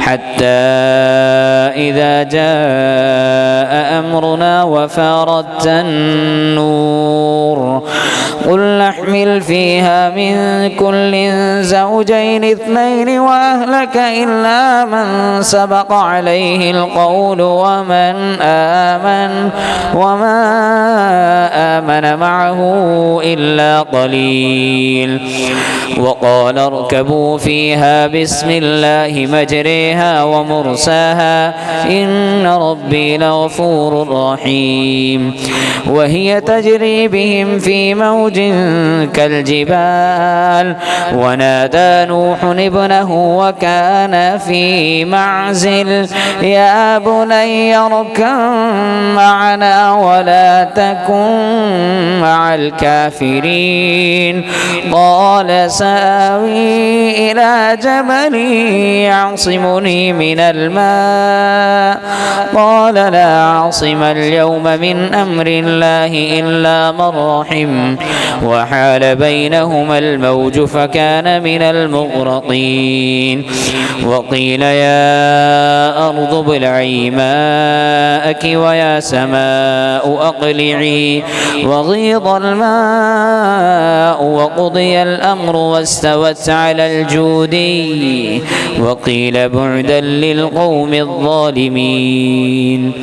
حتى إذا جاء أمرنا وفارت النور قل نحمل فيها من كل زوجين اثنين وأهلك إلا من سبق عليه القول وما آمن معه إلا قليل وقال اركبوا فيها بسم الله مجريها ومرساها إن ربي لغفور رحيم وهي تجري بهم في موج كالجبال ونادى نوح ابنه وكان في معزل يا بني اركب معنا ولا تكن مع الكافرين قال سآوي إلى جبل يعصمني من الماء قال لا عاصم اليوم من أمر الله إلا من رحم وحال بينهما الموج فكان من المغرقين وقيل يا أرض ابلعي ماءك ويا سماء أقلعي وغيض الماء وقضي الأمر واستوت على الجودي وقيل بعدا للقوم الظالمين.